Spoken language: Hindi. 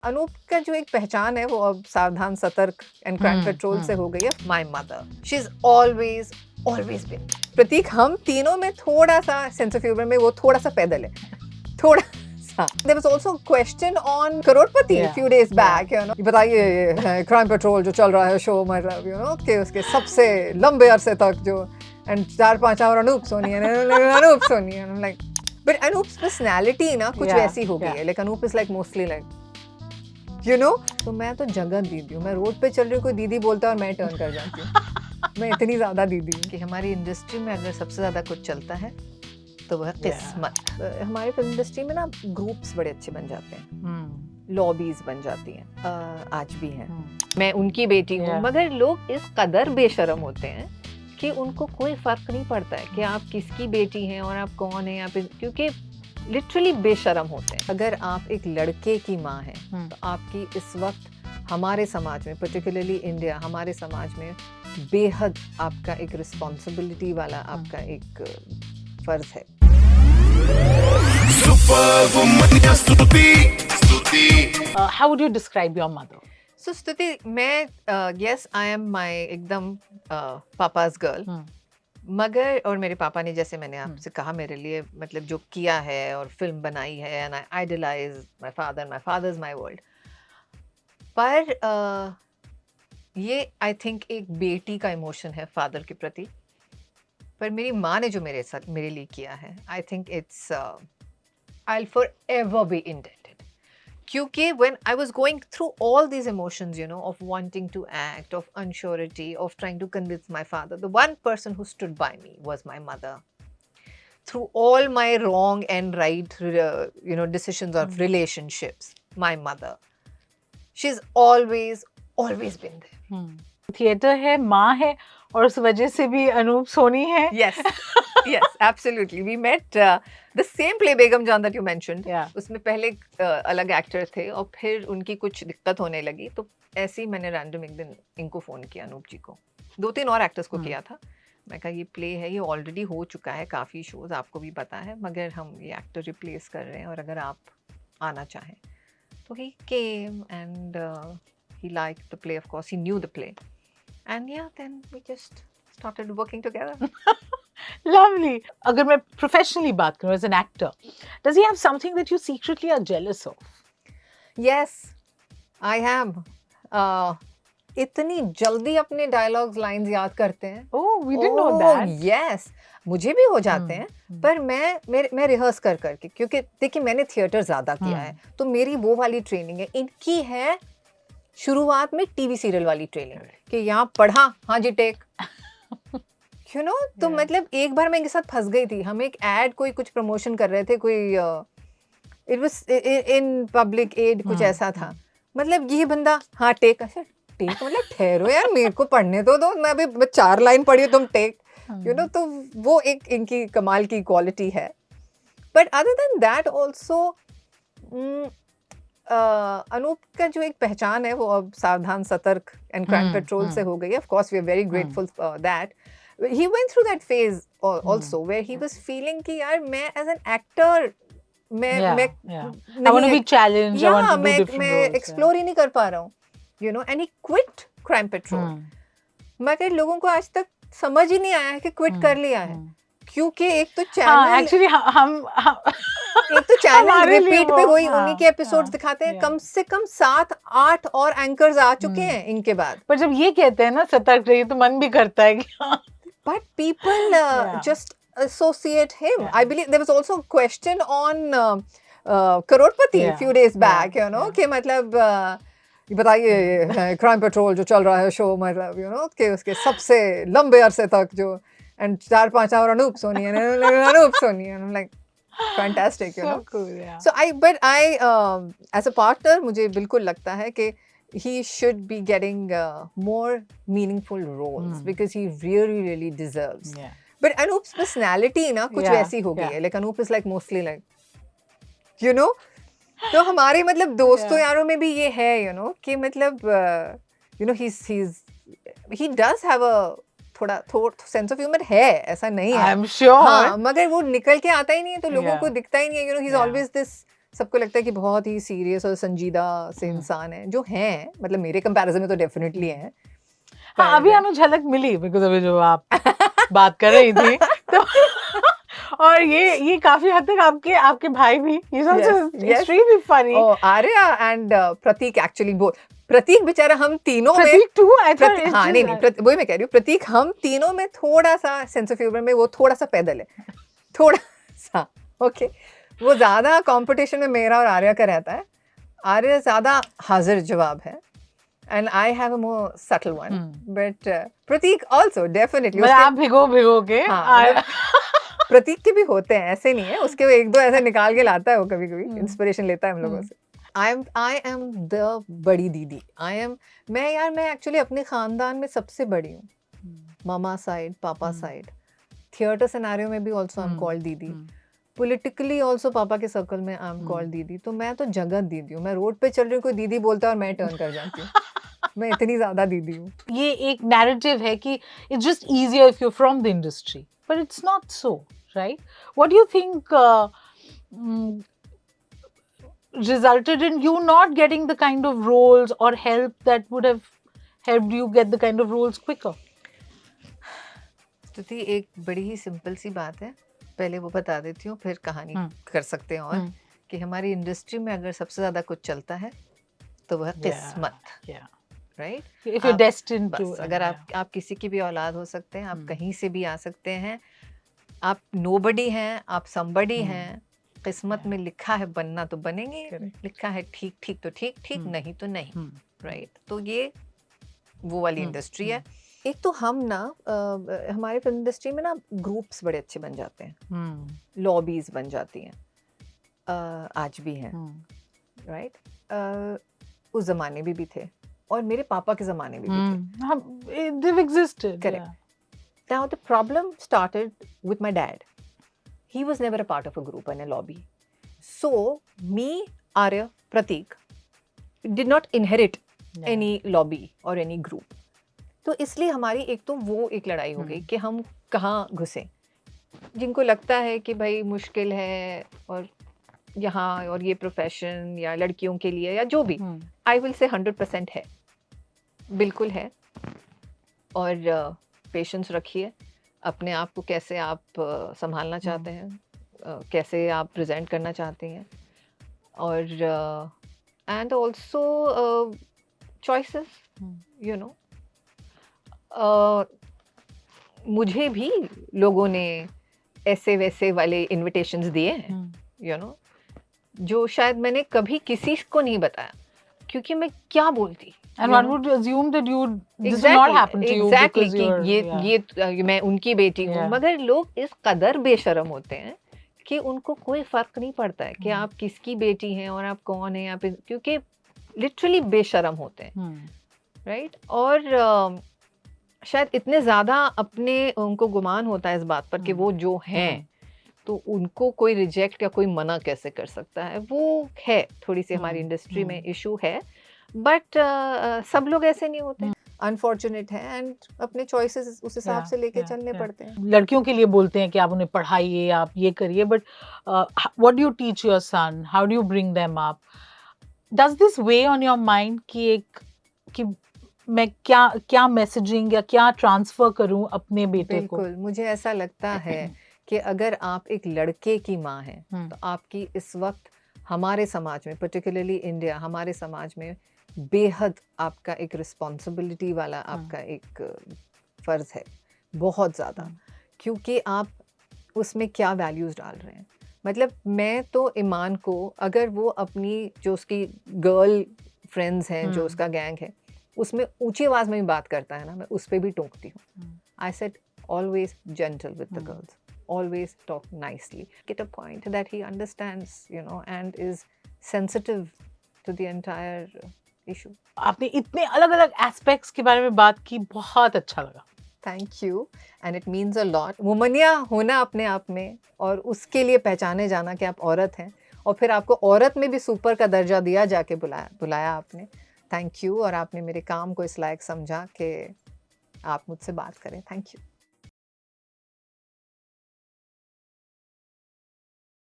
अनूप का जो एक पहचान है वो अब सावधान सतर्क एंड क्राइम पेट्रोल से हो गई है। My mother, she is always always been. Prateek, हम तीनों में थोड़ा सा सेंस ऑफ ह्यूमर में वो थोड़ा सा पैदल है, थोड़ा सा। There was also a question on Crorepati few days back, you know, बताइए ये क्राइम पेट्रोल जो चल रहा है शो, मतलब you know कि उसके सबसे लंबे अरसे तक जो एंड 4-5 और अनूप सोनी है, अनूप सोनी है, like but अनूप्स पर्सनालिटी ना कुछ वैसी हो गई है। like Anoop is like mostly like you know, तो मैं तो जगत दीदी हूँ। मैं रोड पे चल रही हूँ, कोई दीदी बोलता है और मैं टर्न कर जाती हूँ। मैं इतनी ज्यादा दीदी हूँ कि हमारी इंडस्ट्री में अगर सबसे ज्यादा कुछ चलता है तो वह किस्मत। हमारी फिल्म इंडस्ट्री में ना ग्रुप्स बड़े अच्छे बन जाते हैं, लॉबीज बन जाती हैं, आज भी हैं। मैं उनकी बेटी हूँ, मगर लोग इस कदर बेशर्म होते हैं कि उनको कोई फर्क नहीं पड़ता है कि आप किसकी बेटी हैं और आप कौन हैं, आप क्योंकि लिटरली बेशर्म होते हैं। अगर आप एक लड़के की माँ हैं तो आपकी इस वक्त हमारे समाज में, पर्टिकुलरली इंडिया, हमारे समाज में बेहद आपका एक रिस्पॉन्सिबिलिटी वाला आपका एक फर्ज है। How would you describe your mother? So स्तुति, मैं yes, I am my एकदम पापा's girl. मगर और मेरे पापा ने, जैसे मैंने आपसे कहा, मेरे लिए मतलब जो किया है और फिल्म बनाई है, and I idolize my father is my world. पर ये आई थिंक एक बेटी का इमोशन है फादर के प्रति। पर मेरी माँ ने जो मेरे लिए किया है, I think it's I will forever be indented. क्योंकि when I was going through all these emotions, you know, of wanting to act, of unsurety, of trying to convince my father, the one person who stood by me was my mother. Through all my wrong and right, you know, decisions of relationships, my mother. She's always been there. Theatre है, माँ है, और उस वजह से भी अनूप सोनी है। Yes, yes, absolutely. We met the same play, Begum Jaन, that you mentioned. Yeah. उसमें पहले अलग एक्टर थे और फिर उनकी कुछ दिक्कत होने लगी, तो ऐसे ही मैंने रैंडम एक दिन इनको फ़ोन किया, अनूप जी को। 2-3 और एक्टर्स को किया था। मैं कहा ये प्ले है, ये ऑलरेडी हो चुका है काफ़ी शोज़, आपको भी पता है, मगर हम ये एक्टर रिप्लेस कर रहे हैं और अगर आप आना चाहें। तो he came and he liked the play, of course, he knew the play. And yeah, then we just started working together. Lovely. अगर मैं professionally बात करूँ as an actor, does he have something that you secretly are jealous of? Yes, I am. इतनी जल्दी अपने डायलॉग्स लाइंस याद करते हैं। Oh, we didn't know that. Yes, मुझे भी हो जाते हैं, पर मैं रिहर्स करके, क्योंकि देखिए मैंने थिएटर ज्यादा किया है, तो मेरी वो वाली ट्रेनिंग है। इनकी है शुरुआत में टीवी सीरियल वाली ट्रेनिंग कि यहाँ पढ़ा, हाँ जी टेक, यू नो। तो मतलब एक बार मैं इनके साथ फंस गई थी। हम एक एड, कोई कुछ प्रमोशन कर रहे थे, कोई it was in public ad, कुछ ऐसा था। मतलब ये बंदा, हाँ टेक, अच्छा टेक, मतलब ठहरो यार, मेरे को पढ़ने दो, मैं अभी 4 लाइन पढ़ी, तुम टेक, यू नो। तो वो एक इनकी कमाल की क्वालिटी है। But other than that also Anoop का जो एक पहचान है वो अब सावधान सतर्क एंड क्राइम पेट्रोल से हो गई है। Of course we are very grateful for that. He went through that phase also where he was feeling कि यार मैं एज एन एक्टर मैं I want to be challenged, I want to do different मैं roles, एक्सप्लोर ही नहीं कर पा रहा हूँ, you know. And he quit crime petrol. मगर लोगों को आज तक समझ ही नहीं आया है कि क्विट कर लिया है, क्योंकि एक तो चैनल एक्चुअली हम एक तो चैनल रिपीट पे वही हाँ, उन्हीं के एपिसोड्स दिखाते हैं। कम से कम 7-8 और एंकर्स आ चुके हैं इनके बाद। पर जब ये कहते हैं ना सतर्क रहिए, तो मन भी करता है कि but people just associate him. I believe there was also a question on Crorepati few days back, you know, कि मतलब बताइए क्राइम पेट्रोल जो चल रहा है शो, मतलब you know कि उसके सबसे लंबे अरसे तक जो एंड 4-5 और अनूप सोनी है, अनूप सोनी है, like fantastic, you know. So cool, yeah. So I as a partner मुझे बिल्कुल लगता है कि he should be getting more meaningful roles because he really deserves. Yeah. But Anoop's personality ना कुछ वैसी हो गई है। Like Anoop is like mostly like, you know, तो हमारे मतलब दोस्तों यारों में भी ये है, you know, कि मतलब you know he does have a थोड़ा सेंस ऑफ ह्यूमर है, ऐसा नहीं है। I'm sure. हाँ, मगर वो निकल के आता ही नहीं है, तो लोगों को दिखता ही नहीं है, you know, he's always this सबको लगता है कि बहुत ही सीरियस और संजीदा से इंसान है, जो हैं, मतलब मेरे कंपैरिजन में तो डेफिनेटली हैं। हाँ, अभी हमें झलक मिली बिकॉज अभी जो आप बात कर रही थी तो और ये काफी हद तक आपके आपके भाई भी he's also extremely funny. Arya and Prateek actually both. Prateek बेचारा हम तीनों में प्रतीक too, I thought it's हाँ just- नहीं, वही मैं कह रही हूँ, प्रतीक हम तीनों में थोड़ा सा सेंस ऑफ ह्यूमर में वो थोड़ा सा पैदल है, थोड़ा सा। ओके, वो ज्यादा कंपटीशन में मेरा और आर्या का रहता है। आर्या ज्यादा हाजिर जवाब है and I have a more subtle one, but Prateek also definitely मतलब आप भिगो के हाँ, प्रतीक के भी होते हैं, ऐसे नहीं है, उसके एक दो ऐसे निकाल के लाता है वो, कभी कभी इंस्पिरेशन लेता है हम लोगों से। I am the बड़ी दीदी, मैं एक्चुअली अपने खानदान में सबसे बड़ी हूँ, मामा साइड, पापा साइड। थिएटर सिनेरियो में भी ऑल्सो आई एम कॉल्ड दीदी, पॉलिटिकली ऑल्सो पापा के सर्कल में आई एम कॉल्ड दीदी। तो मैं तो जगत दीदी हूँ, मैं रोड पे चल रही हूँ, कोई दीदी बोलता है और मैं टर्न कर जाती हूँ। मैं इतनी ज्यादा दीदी हूँ। ये एक नैरेटिव है कि it's just easier if you from the industry, but it's not so, right? What do you think resulted in you not getting the kind of roles or help that would have helped you get the kind of roles quicker? स्तुति, एक बड़ी ही सिंपल सी बात है, पहले वो बता देती हूँ, फिर कहानी कर सकते हैं। और कि हमारी इंडस्ट्री में अगर सबसे ज्यादा कुछ चलता है तो वह किस्मत, right? If you're destined to, अगर आप किसी की भी औलाद हो सकते हैं, आप कहीं से भी आ सकते हैं, आप नोबडी हैं, आप समबडी हैं, किस्मत में लिखा है बनना तो बनेंगे, लिखा है ठीक ठीक तो ठीक ठीक, नहीं तो नहीं, राइट? तो ये वो वाली इंडस्ट्री है। एक तो हम ना हमारे फिल्म इंडस्ट्री में ना ग्रुप्स बड़े अच्छे बन जाते हैं, लॉबीज बन जाती हैं, आज भी हैं, राइट? उस जमाने भी थे और मेरे पापा के जमाने में भी थे। They've existed. Correct. Now the problem started with my dad. He was never a part of a group and a lobby. So me, Arya, Pratik did not inherit any lobby or any group. तो इसलिए हमारी एक तो वो एक लड़ाई हो गई कि हम कहाँ घुसें। जिनको लगता है कि भाई मुश्किल है और यहाँ और ये प्रोफेशन या लड़कियों के लिए या जो भी, आई विल से 100% है, बिल्कुल है। और पेशेंस रखिए, अपने आप को कैसे आप संभालना चाहते हैं, कैसे आप प्रेजेंट करना चाहते हैं, और and also choices, you know. मुझे भी लोगों ने ऐसे वैसे वाले इनविटेशंस दिए हैं, यू नो, जो शायद मैंने कभी किसी को नहीं बताया, क्योंकि मैं क्या बोलती। And one would assume that this will not happen to you because ये मैं उनकी बेटी हूँ, मगर लोग इस कदर बेशर्म होते हैं कि उनको कोई फर्क नहीं पड़ता है कि आप किसकी बेटी हैं और आप कौन हैं, आप क्योंकि लिटरली बेशर्म होते हैं, राइट? और शायद इतने ज़्यादा अपने उनको गुमान होता है इस बात पर कि वो जो हैं, तो उनको कोई रिजेक्ट या कोई मना कैसे कर सकता है। वो है थोड़ी सी हमारी इंडस्ट्री में इशू है, बट सब लोग ऐसे नहीं होते, अनफॉर्चुनेट है, एंड अपने चॉइसेस उस हिसाब से लेके चलने पड़ते हैं। लड़कियों के लिए बोलते हैं कि आप उन्हें पढ़ाइए, आप ये करिए, but what do you teach your son, how do you bring them up? Does this way on your mind कि मैं क्या मैसेजिंग या क्या ट्रांसफर करूं अपने बेटे को? बिल्कुल, मुझे ऐसा लगता है कि अगर आप एक लड़के की माँ हैं तो आपकी इस वक्त हमारे समाज में, पर्टिकुलरली इंडिया, हमारे समाज में बेहद आपका एक रिस्पॉन्सिबिलिटी वाला आपका एक फ़र्ज़ है, बहुत ज़्यादा, क्योंकि आप उसमें क्या वैल्यूज़ डाल रहे हैं। मतलब मैं तो ईमान को, अगर वो अपनी जो उसकी गर्ल फ्रेंड्स हैं, जो उसका गैंग है, उसमें ऊंची आवाज़ में भी बात करता है ना, मैं उस पर भी टोकती हूँ। I said always gentle with the girls, always talk nicely, get a point that he understands, you know, and is sensitive to the entire issue. आपने इतने अलग-अलग एस्पेक्ट्स के बारे में बात की, बहुत अच्छा लगा। Thank you, and it means a lot. वुमनिया होना अपने आप में, और उसके लिए पहचाने जाना कि आप औरत हैं, और फिर आपको औरत में भी सुपर का दर्जा दिया जाके बुलाया आपने। थैंक यू, और आपने मेरे काम को इस लायक समझा कि आप मुझसे बात करें। Thank you.